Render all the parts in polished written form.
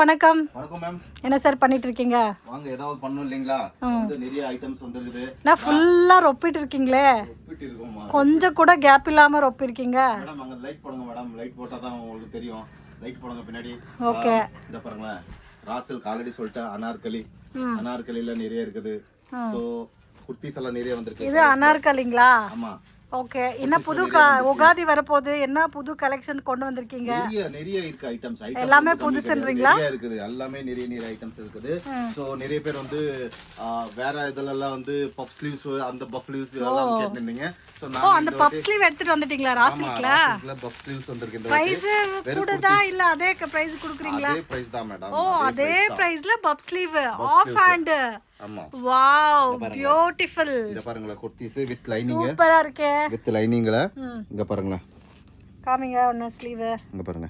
வணக்கம். வணக்கம் மேம். என்ன சார் பண்ணிட்டு இருக்கீங்க? வாங்க ஏதாவது பண்ணனும் இல்லீங்களா? வந்து நிறைய ஐட்டம்ஸ் வந்திருக்குது. நான் ஃபுல்லா ரொப்பிட்டு இருக்கீங்களே. ரொப்பிட்டு இருக்கோமா? கொஞ்சம் கூட கேப் இல்லாம ரொப்பி இருக்கீங்க. மேடம் அங்க லைட் போடுங்க மேடம். லைட் போட்டா தான் உங்களுக்கு தெரியும். லைட் போடுங்க பின்னாடி. ஓகே. இத பாருங்க. ராசல் ஆல்ரெடி சொல்லிட்டேன் அனார்கலி. அனார்கலில நிறைய இருக்குது. சோ குர்தீஸ் எல்லாம் நிறைய வந்திருக்கு. இது அனார்கலிங்களா? ஆமா. ஓகே. என்ன புது உகாதி வரப்போகுது, என்ன புது கலெக்ஷன் கொண்டு வந்திருக்கீங்க? நிறைய இருக்கு ஐட்டம்ஸ். எல்லாமே புதுசுன்றீங்களா? நிறைய இருக்குது. எல்லாமே நிறைய ஐட்டம்ஸ் இருக்குது. சோ நிறைய பேர் வந்து வேற இதெல்லாம் வந்து பஃப் ஸ்லீவ்ஸ் அந்த பஃப் ஸ்லீவ்ஸ் எல்லாம் கேட்டிருந்தீங்க. சோ நான் அந்த பஃப் ஸ்லீவ் எடுத்துட்டு வந்துட்டீங்களா ராசில்ல? ராசில்ல பஃப் ஸ்லீவ்ஸ் வந்திருக்கு. இந்த பிரைஸ் கூடதா இல்ல அதே பிரைஸ் கொடுக்குறீங்களா? அதே பிரைஸ் தான் மேடம். அதே பிரைஸ்ல பஃப் ஸ்லீவ் ஆஃப் ஹேண்ட். ஆமா. Wow beautiful. இத பாருங்க குர்தீஸ் வித் லைனிங். சூப்பரா இருக்கே. வித் லைனிங்ல இங்க பாருங்க. காமிங்க ஒண்ணு ஸ்லீவ். இங்க பாருங்க.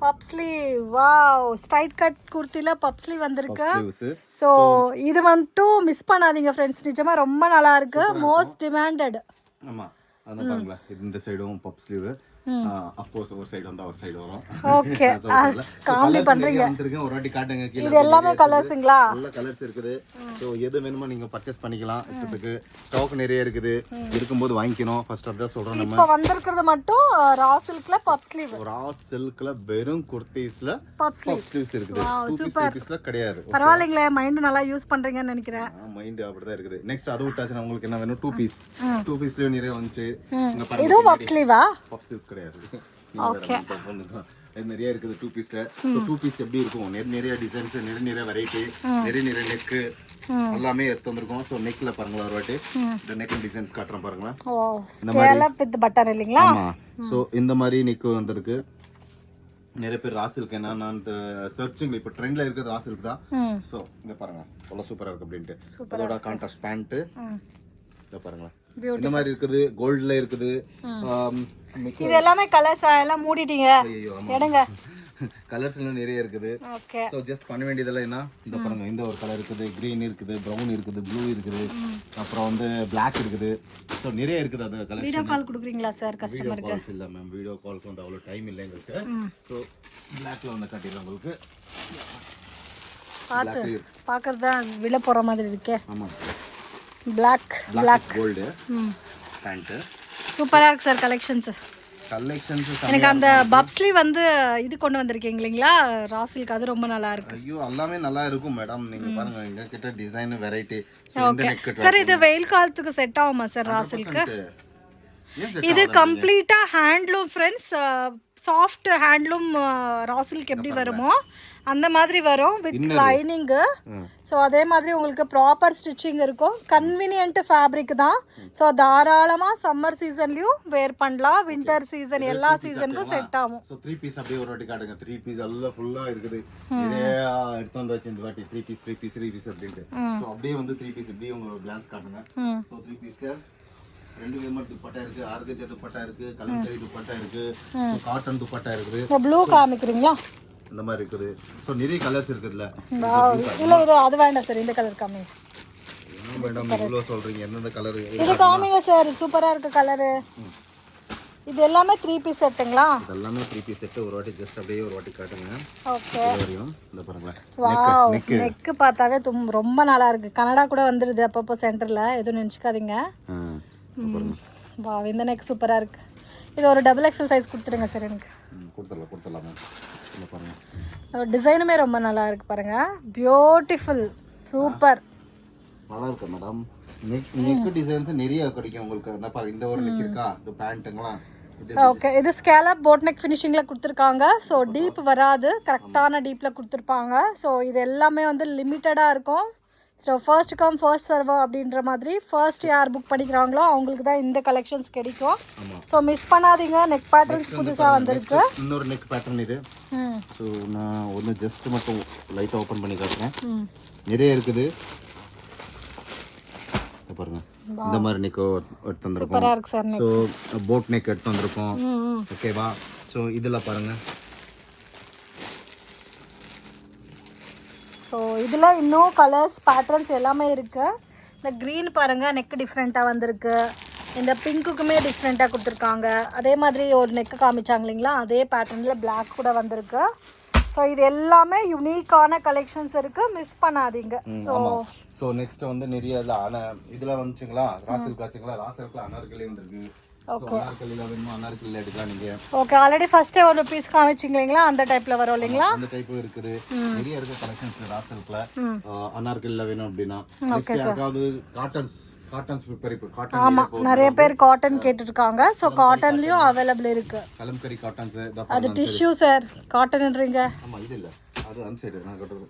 பப் ஸ்லீவ். வாவ் ஸ்ட்ரைட் கட் குர்த்தில பப் ஸ்லீவ் வந்திருக்கு. சோ இது மட்டும் மிஸ் பண்ணாதீங்க फ्रेंड्स. நிஜமா ரொம்ப நல்லா இருக்கு. Most demanded. ஆமா. அத பாருங்க. இந்த சைடும் பப் ஸ்லீவ். ஆஃப் கோர்ஸ் ஒரு சைடு வந்து ஒரு சைடு வரும். ஓகே. காமெடி பண்றீங்க. ஒரு வாட்டி காட்டுங்க கீழ. இது எல்லாமே கலர்ஸ்ங்களா? நல்ல கலர்ஸ் இருக்குது. சோ எது வேணுமோ நீங்க பர்ச்சேஸ் பண்ணிக்கலாம். இஷ்டத்துக்கு ஸ்டாக் நிறைய இருக்குது. இருக்கும்போது வாங்கிக்கணும். ஃபர்ஸ்ட் அத சொல்றோம் நம்ம. இப்போ வந்திருக்கிறது மட்டும் ரா சில்க்ல பப் ஸ்லீவ். ரா சில்க்ல வெறும் குர்தீஸ்ல பப் ஸ்லீவ்ஸ் இருக்குது. 2 பீஸ்ல கிடையாது. பரவாயில்லைங்களே மைண்ட் நல்லா யூஸ் பண்றீங்கன்னு நினைக்கிறேன். மைண்ட் அப்படிதான் இருக்குது. நெக்ஸ்ட் அது விட்டாச்சுனா உங்களுக்கு என்ன வேணும்? 2 பீஸ். 2 பீஸ்லயே நிறைய வந்துச்சு. இங்க பாருங்க. இது பப் ஸ்லீவா? பப் ஸ்லீவ்ஸ் கிடையாது. ஓகே. நிறைய இருக்குது 2 பீஸ்ல. சோ 2 பீஸ் எப்படி இருக்கும்? நிறைய டிசைன்ஸ், நிறைய வெரைட்டி, நிறைய நெக் எல்லாமே எடுத்து வந்திருக்கோம். சோ நெக்ல பாருங்க ஒரு வாட்டி. இந்த நெக் டிசைன்ஸ் காட்றேன் பாருங்க. ஓ ஸ்கேலப் வித் பட்டன் இல்லீங்களா? ஆமா. சோ இந்த மாதிரி நெக் வந்திருக்கு. நிறைய பேர் ராசில்க்கு என்ன நான் இந்த சர்ச்சிங் இப்ப ட்ரெண்ட்ல இருக்கிற ராசில்க்கு தான். சோ இங்க பாருங்க. அவ்வளவு சூப்பரா இருக்கு அப்படினு. அதோட கான்ட்ராஸ்ட் பேண்ட். இத பாருங்க. இந்த மாதிரி இருக்குது. கோல்ட்ல இருக்குது. இது எல்லாமே கலர்ஸ் எல்லாம் மூடிட்டீங்க. எடுங்க. கலர்ஸ்ல நிறைய இருக்குது. ஓகே. சோ ஜஸ்ட் பண்ண வேண்டியதெல்லாம் என்ன? இந்த பாருங்க. இந்த ஒரு கலர் இருக்குது, கிரீன் இருக்குது, பிரவுன் இருக்குது, ப்ளூ இருக்குது, அப்புறம் வந்து Black இருக்குது. சோ நிறைய இருக்குது. அந்த கலர். வீடியோ கால் கொடுக்குறீங்களா சார் கஸ்டமருக்கு? வீடியோ கால்ஸ் இல்ல மேம். வீடியோ கால்ஸ் வந்து அவ்வளவு டைம் இல்ல எங்களுக்கு. சோ Blackல வந்து காட்டிடுறேன் உங்களுக்கு. பாக்குறதா விலை போற மாதிரி இருக்கே. ஆமா. Black gold pant. சூப்பரா இருக்கு சார் கலெக்ஷன்ஸ். எனக்கு அந்த பப்ஸ்லி வந்து இது கொண்டு வந்திருக்கீங்க இல்லைங்களா ராசில்க்கு? அது ரொம்ப நல்லா இருக்கு. ஐயோ எல்லாமே நல்லா இருக்கும் மேடம். நீங்க பாருங்க எங்க கிட்ட டிசைன் வெரைட்டி. சார் இது வெயில் காலத்துக்கு செட் ஆகுமா சார் ராசில்க்கு? இது கம்ப்ளீட்டா ஹேண்ட்லூம் ஃப்ரெண்ட்ஸ். சாஃப்ட் ஹேண்ட்லூம் ராசில்க்கு எப்படி வருமோ அந்த மாதிரி வரும் வித் லைனிங். ஸோ அதே மாதிரி உங்களுக்கு ப்ராப்பர் ஸ்டிச்சிங் இருக்கும். கன்வீனியன்ட் ஃபேப்ரிக் தான். ஸோ தாராளமாக சம்மர் சீசன்லையும் வேர் பண்ணலாம். வின்டர் சீசன் எல்லா சீசனுக்கும் செட் ஆகும். ஸோ 3 பீஸ் அப்படியே ஒரு வாட்டி காட்டுங்க. 3 பீஸ் எல்லாம் ஃபுல்லாக இருக்குது. இதே எடுத்து வந்தாச்சு இந்த வாட்டி 3 பீஸ் அப்படின்ட்டு. ஸோ அப்படியே வந்து 3 பீஸ் இப்படியே உங்களுக்கு கிளான்ஸ் காட்டுங்க. ஸோ 3 பீஸ்ல 2 விதமான துப்பட்டா இருக்கு. ஆர்கஞ்சா துப்பட்டா இருக்கு, கலம்கரி துப்பட்டா இருக்கு, காட்டன் துப்பட்டா இருக்குது. ப்ளூ காமிக்கிறீங்களா? இந்த மாதிரி இருக்குது. சோ நிறைய கலர்ஸ் இருக்குதுல. இல்ல இது அது வேண்டாம் சார். இந்த கலர் காமிங்க. என்ன மேடம் இவ்ளோ சொல்றீங்க? என்னென்ன கலர்? இது காமிங்க சார். சூப்பரா இருக்கு கலர். இது எல்லாமே 3 பீஸ் செட்டுங்களா? இது எல்லாமே 3 பீஸ் செட். ஒரு வாட்டி ஜஸ்ட் அப்படியே ஒரு வாட்டி காட்டுங்க. ஓகே. இந்த பாருங்க. வாவ் நெக் பார்த்தாவே ரொம்ப நல்லா இருக்கு. கனடா கூட வந்துருது அப்பப்போ சென்டர்ல. எதுவும் நினைச்சுக்காதீங்க. வாவ் இந்த நெக் சூப்பரா இருக்கு. இது ஒரு டபுள் எக்ஸல் சைஸ் கொடுத்துருங்க சார் எனக்கு. கொடுத்துடலாம். இந்த பாருங்க. டிசைனுமே ரொம்ப நல்லா இருக்கு பாருங்க. Beautiful super. நல்லா இருக்கு மேடம். நெக் டிசைன்ஸ் நிறைய கிடைக்கும் உங்களுக்கு. இந்த பாருங்க. இந்த ஒரு நெக் இருக்கா? இந்த பேண்ட்ங்களா? ஓகே. இது ஸ்கேலப் போட் நெக் ஃபினிஷிங்ல கொடுத்துருக்காங்க. ஸோ டீப் வராது. கரெக்டான டீப்ல கொடுத்துருப்பாங்க. ஸோ இது எல்லாமே வந்து லிமிட்டடா இருக்கும். So first come first serve அப்படின்ற மாதிரி ஃபர்ஸ்ட் யார் புக் பண்ணிக்கிறாங்களோ அவங்களுக்கு தான் இந்த கலெக்ஷன்ஸ் கிடைக்கும். ஸோ மிஸ் பண்ணாதீங்க. நெக் பேட்டர்ன்ஸ் புதுசாக வந்திருக்கு. இன்னொரு நெக் பேட்டர்ன் இது. ஸோ நான் ஒன்று ஜஸ்ட் மட்டும் லைட்டாக ஓப்பன் பண்ணி காட்டுறேன். நிறைய இருக்குது பாருங்க. இந்த மாதிரி நெக் எடுத்து வந்திருக்கோம். ஸோ போட் நெக் எடுத்து வந்திருக்கோம். ஓகேவா? ஸோ இதில் பாருங்க. ஸோ இதில் இன்னும் கலர்ஸ் பேட்டர்ன்ஸ் எல்லாமே இருக்குது. இந்த க்ரீன் பாருங்கள் நெக் டிஃப்ரெண்ட்டாக வந்திருக்கு. இந்த பிங்க்குக்குமே டிஃப்ரெண்ட்டாக கொடுத்துருக்காங்க. அதே மாதிரி ஒரு நெக்கு காமிச்சாங்க இல்லைங்களா? அதே பேட்டர்னில் Black கூட வந்திருக்கு. ஸோ இது எல்லாமே யுனிக்கான கலெக்ஷன்ஸ் இருக்கு, மிஸ் பண்ணாதீங்க. ஸோ நெக்ஸ்ட் வந்து நிறைய இதில் வந்துச்சுங்களா ராசில் காய்ச்சுங்களா, ராசிலுக்குள்ள அனார்கலி வந்துருக்கு. அனார்கலியில் வேணுமா அனார்கலியில் எடுக்கலாம் நீங்கள். ஓகே, ஆல்ரெடி ஃபர்ஸ்டே ஒரு பீஸ் காமிச்சிங்களா, அந்த டைப்ல வரும் இல்லைங்களா? அந்த டைப்பும் இருக்குது, நிறைய இருக்கு கலெக்ஷன்ஸ் ராசிலுக்குள்ள. அனார்கலியில் வேணும் அப்படின்னா நெக்ஸ்ட் யாருக்காவது காட்டன்ஸ் பிரிப்பு காட்டன். ஆமா, நிறைய பேர் காட்டன் கேட்டுருக்காங்க. ஸோ காட்டன்லயும் அவைலபிள் இருக்கு. கலம்கரி காட்டன்ஸ் அது டிஷ்யூ சார், காட்டன்ன்றீங்க. ஆமா, இது இல்ல, அது அன்சைடு நான் கட்டுறது.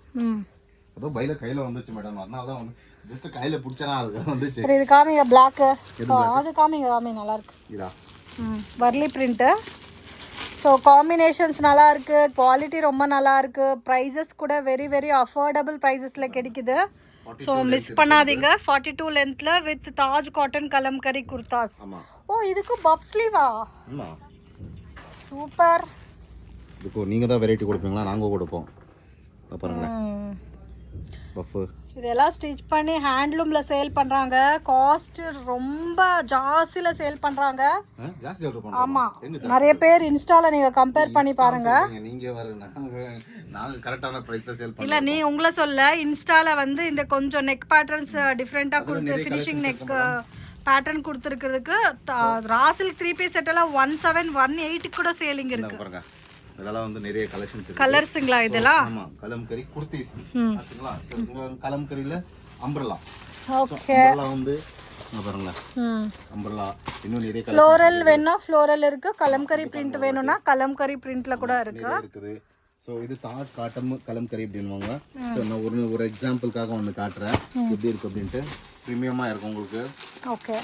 அதோ பைல கையில வந்துச்சு மேடம், அதனால தான் வந்து ஜஸ்ட் கையில பிடிச்சனா அது வந்துச்சு. சரி, இது காமிங்க Black. அது காமிங்க நல்லா இருக்கு. இதா வர்லி பிரிண்ட். ஸோ காம்பினேஷன்ஸ் நல்லா இருக்கு, குவாலிட்டி ரொம்ப நல்லா இருக்கு, ப்ரைஸஸ் கூட வெரி வெரி அஃபோர்டபுள் ப்ரைஸஸ்ல கிடைக்குது. ஸோ மிஸ் பண்ணாதீங்க. 42 லென்த்ல வித் தாஜ் காட்டன் கலம்கரி குர்தாஸ். ஓ, இதுக்கு பப் ஸ்லீவா? சூப்பர். இதுக்கு நீங்க தான் வெரைட்டி கொடுப்பீங்களா, நாங்க கொடுப்போம் பாருங்க. பஃப் இதெல்லாம் ஸ்டிச் பண்ணி ஹேண்ட்லூம்ல சேல் பண்றாங்க. காஸ்ட் ரொம்ப ஜாஸ்தியில சேல் பண்றாங்க. ஆமா, நிறைய பேர் இன்ஸ்டால நீங்க கம்பேர் பண்ணி பாருங்க. நீங்க வரணும், நாங்க கரெக்ட்டான பிரைஸ்ல சேல் பண்றோம். இல்ல, நீ உங்கள சொல்ல இன்ஸ்டால வந்து இந்த கொஞ்சம் நெக் பேட்டர்ன்ஸ் டிஃபரெண்டா கொடுத்து ஃபினிஷிங் நெக் பேட்டர்ன் கொடுத்துருக்கிறதுக்கு ராசில் 3 பீஸ் செட் எல்லாம் 1718 கூட சேலிங் இருக்கு பாருங்க. இதெல்லாம் வந்து நிறைய கலெக்ஷன்ஸ் இருக்கு. கலர்ஸ்ங்களா இதெல்லாம்? ஆமா, கலம்கரி குர்தீஸ் ஆச்சுங்களா. சோ கலம்கரியில அம்பர்லா. ஓகே, அம்பர்லா வந்து பாருங்க. அம்பர்லா இன்னும் நிறைய ஃப்ளோரல் வேணும்னா ஃப்ளோரல் இருக்கு, கலம்கரி பிரிண்ட் வேணும்னா கலம்கரி பிரிண்ட்ல கூட இருக்குது. ஸோ இது தாஜ் காட்டன் கலம்கரி அப்படின்வாங்க. ஸோ நான் ஒரு எக்ஸாம்பிளுக்காக ஒன்று காட்டுறேன் எப்படி இருக்கு அப்படின்ட்டு. ப்ரீமியமாக இருக்கும் உங்களுக்கு. Okay,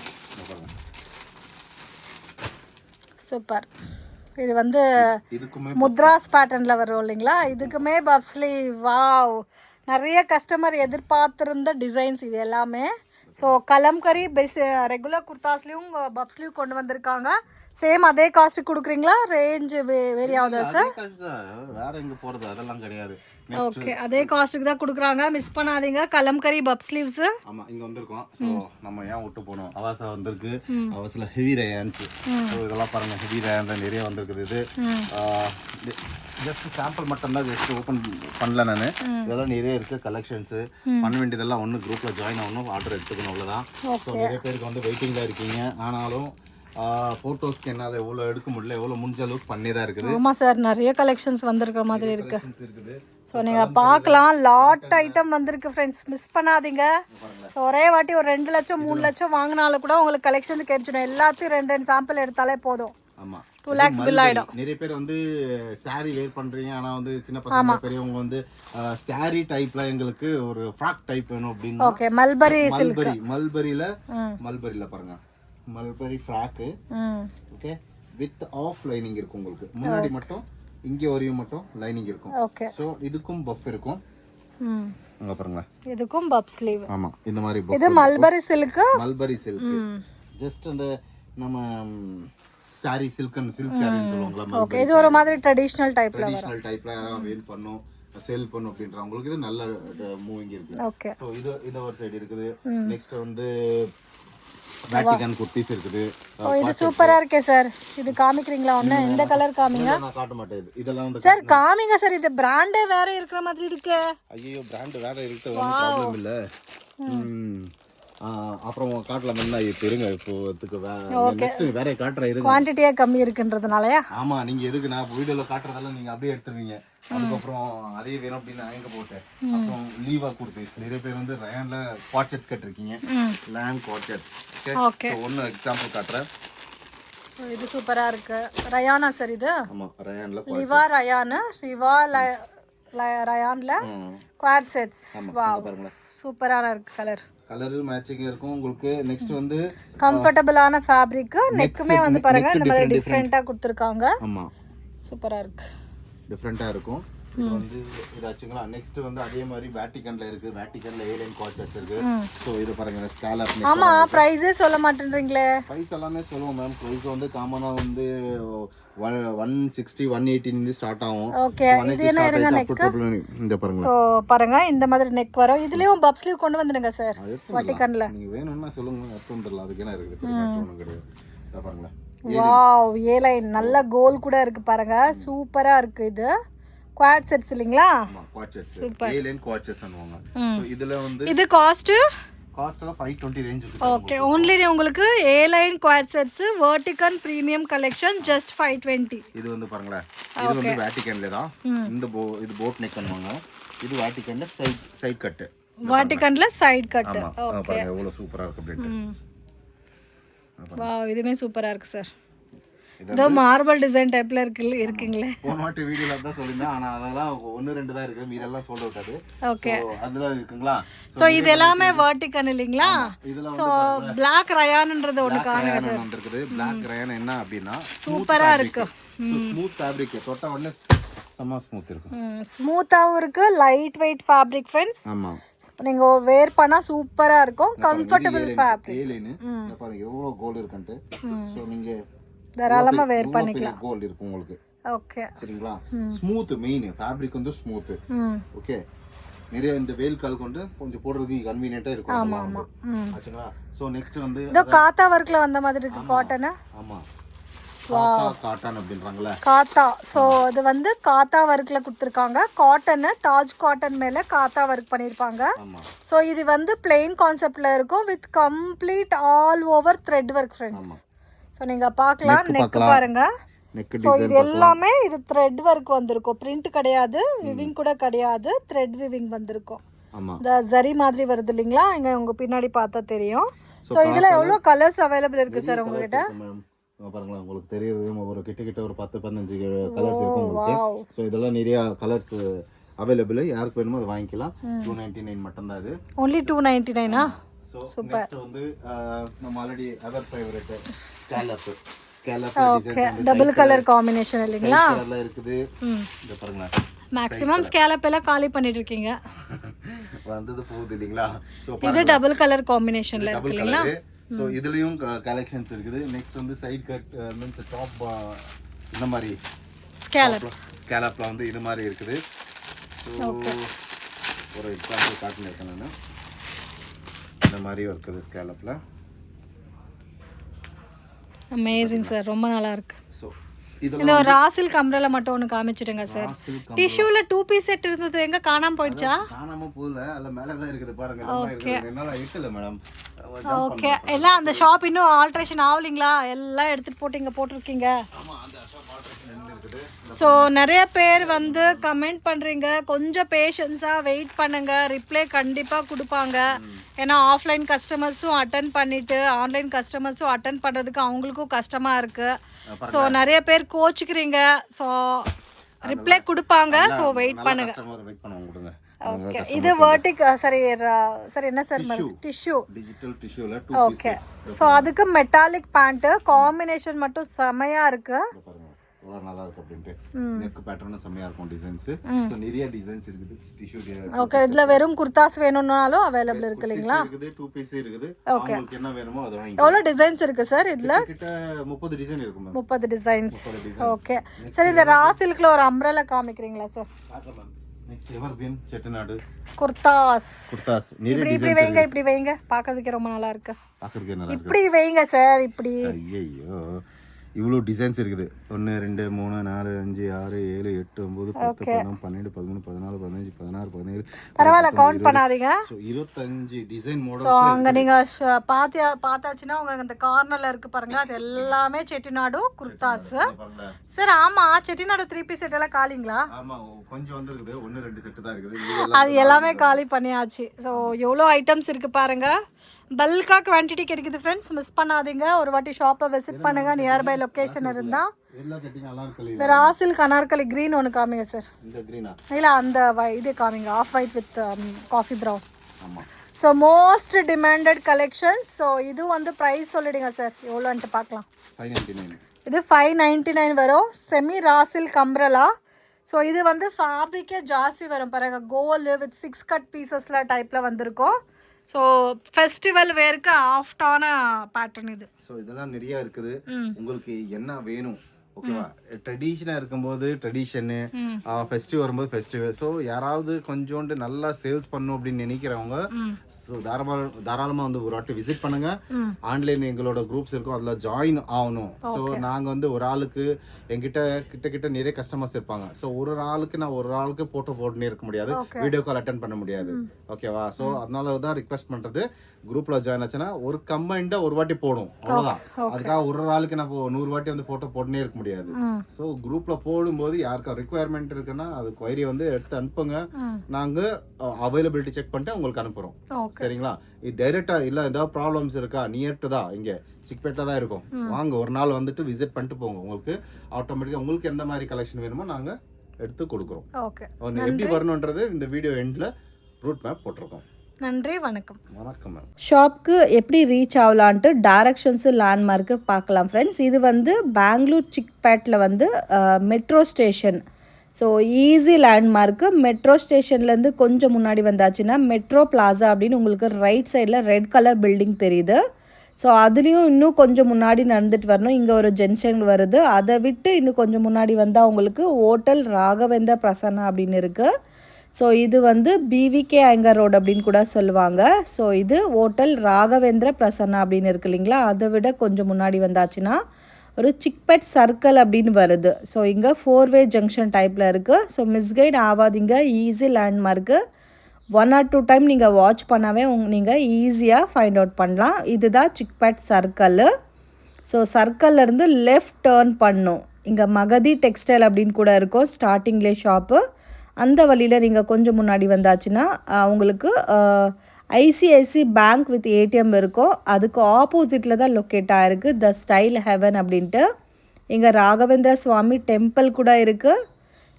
super. இது வந்து முத்ராஸ் பேட்டர்ன்ல வரும் இல்லைங்களா? இதுக்குமே பஃப் ஸ்லீவ். வாவ், நிறைய கஸ்டமர் எதிர்பார்த்திருந்த டிசைன்ஸ் இது எல்லாமே. ஸோ கலம்கரி ரெகுலர் குர்தாஸ்லையும் பப் ஸ்லீவ் கொண்டு வந்திருக்காங்க. சேம் அதே காஸ்ட் கொடுக்குறீங்களா? ரேஞ்ச் வேரி ஆகுதா சார்? வேற எங்க போறது, அதெல்லாம் கிடையாது. ஓகே, அதே காஸ்ட்டுக்கு தான் கொடுக்குறாங்க, மிஸ் பண்ணாதீங்க. கலம்கரி பப் ஸ்லீவ்ஸ். ஆமா, இங்க வந்திருக்கோம். சோ நம்ம ஏன் விட்டு போனோம், அவாசா வந்திருக்கு. அவாசால ஹெவி ரயான்ஸ். சோ இதெல்லாம் பாருங்க, ஹெவி ரயான்ல நிறைய வந்திருக்குது. இது ஜஸ்ட் சாம்பிள் மட்டும் தான், ஜஸ்ட் ஓபன் பண்ணல நான். இதெல்லாம் நிறைய இருக்கு கலெக்ஷன்ஸ். பண்ண வேண்டியதெல்லாம் ஒன்று குரூப்ல ஜாயின் ஆகணும், ஆர்டர் எடுத்துக்கணும், அவ்வளவுதான். ஸோ நிறைய பேருக்கு வந்து வெயிட்டிங்ல இருக்கீங்க. ஆனாலும் போட்டோஸ்க்கு என்னால் எவ்வளோ எடுக்க முடியல, எவ்வளோ முடிஞ்ச அளவுக்கு பண்ணி தான் இருக்குது. ஆமாம் சார், நிறைய கலெக்ஷன்ஸ் வந்திருக்கிற மாதிரி இருக்குது. ஸோ நீங்கள் பார்க்கலாம், லாட் ஐட்டம் வந்திருக்கு ஃப்ரெண்ட்ஸ், மிஸ் பண்ணாதீங்க. ஒரே வாட்டி ஒரு 2 லட்சம் 3 லட்சம் வாங்கினாலும் கூட உங்களுக்கு கலெக்ஷன் கிடைச்சிடும். எல்லாத்தையும் 2 சாம்பிள் எடுத்தாலே போதும். ஆமாம், 2 lakhs பில் ஆகிடும். நிறைய பேர் வந்து சாரி வேர் பண்ணுறீங்க, ஆனால் வந்து சின்ன பசங்க பெரியவங்க வந்து சாரி டைப்ல எங்களுக்கு ஒரு ஃப்ராக் டைப் வேணும் அப்படின்னு. ஓகே, மல்பரியில் பாருங்க, mulberry frock. Okay, with half lining இருக்கும் உங்களுக்கு. முன்னாடி மட்டும் இங்க வரையும் மட்டும் லைனிங் இருக்கும். ஓகே, சோ இதுக்கும் பஃப் இருக்கும். அங்க பாருங்க, இதுக்கும் பஃப் ஸ்லீவ். ஆமா, இந்த மாதிரி பஃப். இது மல்பரி சில்க். ஜஸ்ட் அந்த நம்ம சாரி சில்க் சாரின்னு சொல்லுவாங்கல. ஓகே, இது ஒரு மாதிரி ட்ரெடிஷனல் டைப்ல வேல் பண்ணும், சேல் பண்ணும் அப்படின்றவங்களுக்கு இது நல்ல மூவிங் இருக்கு. ஓகே, சோ இது ஒரு சைடு இருக்குது. நெக்ஸ்ட் வந்து வேட்டிகன் குர்தீஸ் இருக்குது. ஓ, இது சூப்பரா இருக்கே சார். இது காமிக்கிறீங்களா? ஒண்ணு இந்த கலர் காமிங்க. நான் காட்ட மாட்டேன், இதெல்லாம் வந்து சார் காமிங்க சார். இது பிராண்டே வேற இருக்கிற மாதிரி இருக்கு. ஐயோ, பிராண்ட் வேற இருக்கு, ஒன்றும் ப்ராப்ளம் இல்ல. அப்புறம் காட்டலாம் இப்போ இருங்க. இப்போ நெக்ஸ்ட் வேற காட்டுறேன் இருங்க. குவான்டிட்டியா கம்மி இருக்குன்றதுனாலயா? ஆமா, நீங்க எதுக்கு நான் வீடியோல காட்டுறதெல்லாம் நீங்க அப்படியே எடுத்துருவீங்க. அதுக்கப்புறம் அதே வேணும் அப்படின்னு நான் எங்க போட்டேன். அப்புறம் லீவா கொடுத்து நிறைய பேர் வந்து ரயான்ல குவார்ட்செட்ஸ் கட்டிருக்கீங்க. லேண்ட் குவார்ட்செட்ஸ். ஓகே, ஒன்னு எக்ஸாம்பிள் காட்டுறேன். இது சூப்பரா இருக்கு. ரயானா சார் இது? ஆமா, ரயான்ல லிவா ரயான், ரிவா ரயான்ல குவார்ட்செட்ஸ். வாவ், சூப்பரான இருக்கு. கலர் மேட்சிங் இருக்கும் உங்களுக்கு. நெக்ஸ்ட் வந்து கம்ஃபர்ட்டபிளான ஃபேப்ரிக். நெக்குமே வந்து பாருங்க இந்த மாதிரி டிஃபரெண்டா கொடுத்திருக்காங்க. ஆமா, சூப்பரா இருக்கு, டிஃபரெண்டா இருக்கும். இது வந்து இதாச்சுங்களா. நெக்ஸ்ட் வந்து அதே மாதிரி வேட்டிகன்ல இருக்கு. வேட்டிகன்ல ஏலியன் குவார்ட்செட்ஸ் இருக்கு. சோ இது பாருங்க, ஸ்காலப் நெக். ஆமா, பிரைஸே சொல்ல மாட்டேன்றீங்களே. பிரைஸ் எல்லாமே சொல்லுவோம் மேம். பிரைஸ் வந்து காமனா வந்து 160 180 இருந்து ஸ்டார்ட் ஆகும். ஓகே, இது என்ன இருங்க நெக். இந்த பாருங்க. சோ பாருங்க, இந்த மாதிரி நெக் வரும். இதுலயும் பப் ஸ்லீவ் கொண்டு வந்துடுங்க சார். வேட்டிகன்ல நீங்க வேணும்னா சொல்லுங்க, அர்த்தம் தெரியல, அதுக்கு என்ன இருக்குது ஒண்ணும் கிடையாது. இத பாருங்க, வாவ், ஏ லைன் நல்ல கோல் கூட இருக்கு பாருங்க. சூப்பரா இருக்கு. இது குவாட் செட்ஸ் இல்லைங்களா? ஆமா குவாட் செட்ஸ், ஏ லைன் குவாட் செட்ஸ் பண்ணுவாங்க. சோ இதுல வந்து இது காஸ்ட் எல்லாம் 520 ரேஞ்ச் இருக்கு. ஓகே, ஒன்லி உங்களுக்கு A line quad sets vertical premium collection just 520. இது வந்து பாருங்களேன், இது வந்து வேட்டிகன்ல தான். இந்த இது போட் நெக் பண்ணுவாங்க. இது வேட்டிகன்ல சைடு கட், வேட்டிகன்ல சைடு கட். ஓகே பாருங்க எவ்வளவு சூப்பரா இருக்கு அப்படியே. வாவ், இதுமே சூப்பரா இருக்கு சார். இதோ மார்பிள் டிசைன் டைப்ல இருக்குங்களே. போன வாட்டி வீடியோல தான் சொல்லிருந்தேன், ஆனா அதெல்லாம் 1-2 தான் இருக்கு, மீதெல்லாம் சோல்ட் அவுட் ஆகுது. ஓகே, அதுல இருக்குங்களா? சோ இது எல்லாமே வெர்டிகல் இல்லீங்களா? சோ Black Rayanன்றது ஒன்னு காணுங்க சார். வந்திருக்குது. Black Rayan என்ன அப்படினா சூப்பரா இருக்கு. ஸ்மூத் ஃபேப்ரிக், தொட்டா உடனே செம்ம ஸ்மூத் இருக்கு. ஸ்மூத்தாவும் இருக்கு, லைட் வெயிட் ஃபேப்ரிக் ஃப்ரெண்ட்ஸ். ஆமா, நீங்க வேர் பண்ணா சூப்பரா இருக்கும், கம்ஃபர்ட்டபிள் ஃபேப்ரிக். ஏலேன்னு பாருங்க எவ்வளவு கோல்ட் இருக்குன்னு. சோ நீங்க தாராளமா வேர் பண்ணிக்கலாம். கோல்ட் இருக்கு உங்களுக்கு. ஓகே, சரிங்களா? ஸ்மூத், மெயின் ஃபேப்ரிக் வந்து ஸ்மூத். ஓகே, நிறைய இந்த வெயில் கால் கொண்டு கொஞ்சம் போடுறதுக்கு கன்வீனியன்ட்டா இருக்கும். ஆமா ஆமா. ஆச்சுங்களா? சோ நெக்ஸ்ட் வந்து இதோ காத்தா வர்க்ல வந்த மாதிரி இருக்கு காட்டன். ஆமா, காத்தா காட்டன் அப்படின்றாங்கல, காத்தா. சோ இது வந்து காத்தா வர்க்ல கொடுத்திருக்காங்க. காட்டன், தாஜ் காட்டன் மேல காத்தா வர்க் பண்ணிருப்பாங்க. ஆமா. சோ இது வந்து plain கான்செப்ட்ல இருக்கும் with complete all over thread work friends. So நீங்க பார்க்கலாம், நெக் பாருங்க. சோ இது எல்லாமே இது த்ரெட் வர்க் வந்திருக்கும், பிரிண்ட் கிடையாது, விவிங் கூட கிடையாது, த்ரெட் விவிங் வந்திருக்கும். ஆமா, இந்த ஜரி மாதிரி வருது இல்லீங்களா, இங்க உங்க பின்னாடி பார்த்தா தெரியும். சோ இதுல எவ்வளவு கலர்ஸ் அவைலபிள் இருக்கு சார் உங்ககிட்ட? பாருங்க, உங்களுக்கு தெரியுது ஒரு கிட்ட ஒரு 10-15 கலர்ஸ் இருக்கும் உங்களுக்கு. சோ இதெல்லாம் நிறைய கலர்ஸ் அவைலபிள், யாருக்கு வேணுமோ அதை வாங்கிக்கலாம். 299 மட்டும் தான் இது. only 299 சோ நெக்ஸ்ட் வந்து நம்ம already our favourite scallop okay, double colour combination இல்லீங்களா? கலர்ல இருக்குது. இத பாருங்க, மேக்ஸिमम ஸ்கேலப் எல்லாம் காலி பண்ணிட்டு இருக்கீங்க, வந்தது போகுது இல்லீங்களா? சோ இது டபுள் கலர் காம்பினேஷன்ல இருக்கு இல்லீங்களா? சோ இதுலயும் கலெக்ஷன்ஸ் இருக்குது. நெக்ஸ்ட் வந்து சைடு கட் மீன்ஸ் டாப் இந்த மாதிரி ஸ்கேலப்ல வந்து இது மாதிரி இருக்குது. சோ ஒரு எக்ஸாம்பிள் காட்டுறேன் நான். இந்த மாதிரி இருக்குது ஸ்கேலப்ல. அமேசிங் சார், ரொம்ப நல்லா இருக்கு. சோ இந்த ஒரு ராசில் கம்ரல மட்டும் ஒன்னு காமிச்சிடுங்க சார். டிஷ்யூல 2 பீஸ் செட் இருந்தது எங்க காணாம போயிடுச்சா? காணாம போல, அல்ல மேல தான் இருக்குது பாருங்க. இதெல்லாம் இருக்குது, என்னால ஐட்டல மேடம். ஓகே, எல்லாம் அந்த ஷாப் இன்னும் ஆல்ட்ரேஷன் ஆவலீங்களா? எல்லாம் எடுத்துட்டு போட்டு இங்க போட்டுருக்கீங்க. ஆமா, அந்த ஷாப் ஆல்ட்ரேஷன் இருக்குது. ஸோ நிறைய பேர் வந்து கமெண்ட் பண்ணுறீங்க, கொஞ்சம் பேஷன்ஸாக வெயிட் பண்ணுங்க, ரிப்ளை கண்டிப்பாக கொடுப்பாங்க. ஏன்னா ஆஃப்லைன் கஸ்டமர்ஸும் அட்டன் பண்ணிவிட்டு ஆன்லைன் கஸ்டமர்ஸும் அட்டன் பண்ணுறதுக்கு அவங்களுக்கும் கஷ்டமாக இருக்குது. ஸோ நிறைய பேர் கோச்சிக்கிறீங்க. ஸோ ரிப்ளை கொடுப்பாங்க. ஸோ வெயிட் பண்ணுங்க. ஓகே, இது வெர்டிக் சரி என்ன சார்? டிஷ்யூ, டிஜிட்டல் டிஷ்யூல 2 பீஸ். ஓகே, ஸோ அதுக்கு மெட்டாலிக் பேண்ட் காம்பினேஷன் மட்டும் செமையா இருக்கு. நல்லா இருக்கு அப்படின்ட்டு. நெக் பேட்டர்ன் செமையா இருக்கும், டிசைன்ஸ். சோ நிறைய டிசைன்ஸ் இருக்குது டிஷ்யூ. ஓகே, இதுல வெறும் குர்தாஸ் வேணும்னாலும் அவைலபிள் இருக்கு இல்லீங்களா? இருக்குது, 2 பீஸ் இருக்குது. உங்களுக்கு என்ன வேணுமோ அத வாங்கிக்கலாம். எவ்வளவு டிசைன்ஸ் இருக்கு சார் இதுல? கிட்ட 30 டிசைன் இருக்கு மேம். 30 டிசைன்ஸ். ஓகே, சரி இந்த ரா சில்க்ல ஒரு அம்ப்ரெல்லா காமிக்கிறீங்களா சார்? பார்க்கலாம். Next evergreen Chettinad Gurdas. நிறைய இப்படி வைங்க பார்க்கிறதுக்கு ரொம்ப நல்லா இருக்கு. பார்க்கிறதுக்கு நல்லா இருக்கு. இப்படி வைங்க சார், இப்படி. ஐயோ, இவ்வளோ டிசைன்ஸ் இருக்குது. 1 2 3 4 5 6 7 8 9 10 11 12 13 14 15 16 17. பரவாயில்ல, கவுண்ட் பண்ணாதீங்க. So 25 design models. சோ அங்க நீங்க பார்த்தாச்சுன்னா உங்க அந்த கார்னர்ல இருக்கு பாருங்க, அது எல்லாமே செட்டிநாடு குர்தாஸ் சார். ஆமா, செட்டிநாடு 3 பீஸ் செட் எல்லாம் காலிங்களா? ஆமா, கொஞ்சம் வந்திருக்குது, 1 2 செட் தான் இருக்குது. அது எல்லாமே காலி பண்ணியாச்சு. ஸோ எவ்வளோ ஐட்டம்ஸ் இருக்குது பாருங்கள். பல்காக குவான்டிட்டி கிடைக்குது ஃப்ரெண்ட்ஸ், மிஸ் பண்ணாதீங்க. ஒரு வாட்டி ஷாப்பை விசிட் பண்ணுங்கள், நியர்பை லொக்கேஷன் இருந்தால். இந்த ராசில் அனார்கலி க்ரீன் ஒன்று காமிங்க சார். இல்லை, அந்த இது காமிங்க, off white with coffee brown. So most demanded collections. So இது வந்து ப்ரைஸ் சொல்லிடுங்க சார், எவ்வளோன்ட்டு பார்க்கலாம். 599. இது 599 வரும். செமி ராசில் கம்ரலா. ஸோ இது வந்து ஃபேப்ரிக்கே ஜாஸ்தி வரும் பாருங்க, கோல் வித் 6 கட் பீசஸில் டைப்பில் வந்திருக்கும். ஸோ ஃபெஸ்டிவல் வேருக்கு ஆஃப்டான பேட்டர்ன் இது. ஸோ இதெல்லாம் நிறைய இருக்குது. உங்களுக்கு என்ன வேணும், ஓகேவா ட்ரெடிஷனாக இருக்கும்போது ட்ரெடிஷனு ஃபெஸ்டிவல் வரும்போது ஃபெஸ்டிவல். ஸோ யாராவது கொஞ்சோண்டு நல்லா சேல்ஸ் பண்ணும் அப்படின்னு நினைக்கிறவங்க ஸோ தாராளமாக வந்து ஒரு வாட்டி விசிட் பண்ணுங்க. ஆன்லைன் எங்களோட குரூப்ஸ் இருக்கும், அதில் ஜாயின் ஆகணும். ஸோ நாங்கள் வந்து ஒரு ஆளுக்கு எங்கிட்ட கிட்ட நிறைய கஸ்டமர்ஸ் இருப்பாங்க. ஸோ ஒரு ஆளுக்கு நான் ஒரு ஆளுக்கு போட்டோ போட்டுனே இருக்க முடியாது, வீடியோ கால் அட்டன் பண்ண முடியாது. ஓகேவா? ஸோ அதனால தான் ரிக்வெஸ்ட் பண்ணுறது, குரூப்பில் ஜாயின் ஆச்சுன்னா ஒரு கம்பைண்டாக ஒரு வாட்டி போடும், அவ்வளோதான். அதுக்காக ஒரு ஆளுக்கு நான் 100 வாட்டி வந்து ஃபோட்டோ போட்டுனே இருக்க முடியாது. ஸோ குரூப்பில் போடும்போது யாருக்கா ரிக்குவயர்மெண்ட் இருக்குன்னா அது குவைரி வந்து எடுத்து அனுப்புங்க. நாங்கள் அவைலபிலிட்டி செக் பண்ணிட்டு உங்களுக்கு அனுப்புகிறோம். சரிங்களா? இது டைரெக்டாக இல்லை ஏதாவது ப்ராப்ளம்ஸ் இருக்கா, நியர் டு தான் இங்கே சிக்பேட்டில் தான் இருக்கும், வாங்க ஒரு நாள் வந்துட்டு விசிட் பண்ணிட்டு போங்க. உங்களுக்கு ஆட்டோமேட்டிக்காக உங்களுக்கு எந்த மாதிரி கலெக்ஷன் வேணுமோ நாங்கள் எடுத்து கொடுக்குறோம். எப்படி வரணுன்றது இந்த வீடியோ எண்டில் ரூட் மேப் போட்டிருக்கோம். நன்றி, வணக்கம். வணக்கம் மேம். ஷாப்க்கு எப்படி ரீச் ஆகலான்ட்டு டைரக்ஷன்ஸு லேண்ட்மார்க்கு பார்க்கலாம் ஃப்ரெண்ட்ஸ். இது வந்து பெங்களூர் சிக்பேட்டில் வந்து metro station. So easy landmark. Metro ஸ்டேஷன்லேருந்து கொஞ்சம் முன்னாடி வந்தாச்சுன்னா மெட்ரோ பிளாசா அப்படின்னு உங்களுக்கு ரைட் சைடில் ரெட் கலர் பில்டிங் தெரியுது. ஸோ அதுலேயும் இன்னும் கொஞ்சம் முன்னாடி நடந்துட்டு வரணும், இங்கே ஒரு ஜங்ஷன் வருது. அதை விட்டு இன்னும் கொஞ்சம் முன்னாடி வந்தால் உங்களுக்கு ஹோட்டல் ராகவேந்திர பிரசன்னா அப்படின்னு இருக்குது. ஸோ இது வந்து பிவிகே ஐயங்கார் ரோடு அப்படின்னு கூட சொல்லுவாங்க. ஸோ இது ஹோட்டல் ராகவேந்திர பிரசன்னா அப்படின்னு இருக்கு இல்லைங்களா, அதை விட கொஞ்சம் முன்னாடி வந்தாச்சுன்னா ஒரு சிக்பேட் சர்க்கிள் அப்படின்னு வருது. ஸோ இங்கே 4-வே ஜங்ஷன் டைப்பில் இருக்குது. ஸோ மிஸ்கைட் ஆகாதீங்க, ஈஸி லேண்ட்மார்க்கு. 1 or 2 டைம் நீங்கள் வாட்ச் பண்ணாவே நீங்கள் ஈஸியாக ஃபைண்ட் அவுட் பண்ணலாம். இதுதான் சிக்பேட் சர்க்கிள். ஸோ சர்க்கிள்லேருந்து லெஃப்ட் டேர்ன் பண்ணும். இங்கே மகதி டெக்ஸ்டைல் அப்படின்னு கூட இருக்கும் ஸ்டார்டிங்லேயே ஷாப்பு. அந்த வழியில் நீங்கள் கொஞ்சம் முன்னாடி வந்தாச்சுன்னா உங்களுக்கு ஐசிஐசி பேங்க் வித் ஏடிஎம் இருக்கும். அதுக்கு ஆப்போசிட்டில் தான் லொக்கேட் ஆகிருக்கு த ஸ்டைல் ஹெவன் அப்படின்ட்டு. இங்கே ராகவேந்திர சுவாமி டெம்பிள் கூட இருக்குது.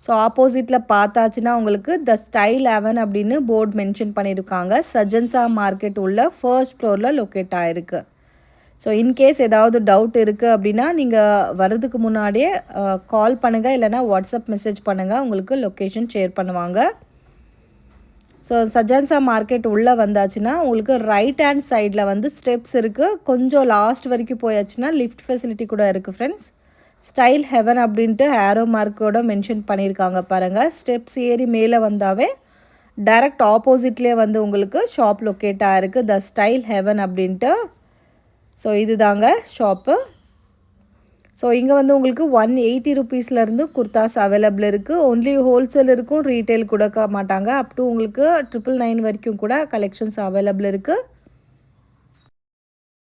ஸோ ஆப்போசிட்டில் பார்த்தாச்சுன்னா உங்களுக்கு த ஸ்டைல் ஹெவன் அப்படின்னு போர்டு மென்ஷன் பண்ணியிருக்காங்க. சஜன்சா மார்க்கெட் உள்ள ஃபர்ஸ்ட் ஃப்ளோரில் லொக்கேட் ஆகிருக்கு. ஸோ இன்கேஸ் ஏதாவது டவுட் இருக்குது அப்படின்னா நீங்கள் வர்றதுக்கு முன்னாடியே கால் பண்ணுங்கள், இல்லைனா வாட்ஸ்அப் மெசேஜ் பண்ணுங்கள், உங்களுக்கு லொக்கேஷன் ஷேர் பண்ணுவாங்க. ஸோ சஜன்சா மார்க்கெட் உள்ளே வந்தாச்சுன்னா உங்களுக்கு ரைட் ஹேண்ட் சைடில் வந்து ஸ்டெப்ஸ் இருக்குது. கொஞ்சம் லாஸ்ட் வரைக்கும் போயாச்சுன்னா லிஃப்ட் ஃபெசிலிட்டி கூட இருக்குது ஃப்ரெண்ட்ஸ். ஸ்டைல் ஹெவன் அப்படின்ட்டு ஆரோ மார்க்கோட மென்ஷன் பண்ணியிருக்காங்க பாருங்கள். ஸ்டெப்ஸ் ஏறி மேலே வந்தாவே டைரக்ட் ஆப்போசிட்லேயே வந்து உங்களுக்கு ஷாப் லொக்கேட் ஆகிருக்கு த ஸ்டைல் ஹெவன் அப்படின்ட்டு. ஸோ இது தாங்க ஷாப்பு. ஸோ இங்கே வந்து உங்களுக்கு 180 ருபீஸ்லேருந்து குர்தாஸ் அவைலபிள் இருக்குது. ஒன்லி ஹோல்சேல் இருக்கும், ரீட்டைல் கொடுக்க மாட்டாங்க. அப் டு உங்களுக்கு 999 வரைக்கும் கூட கலெக்ஷன்ஸ் அவைலபிள் இருக்குது.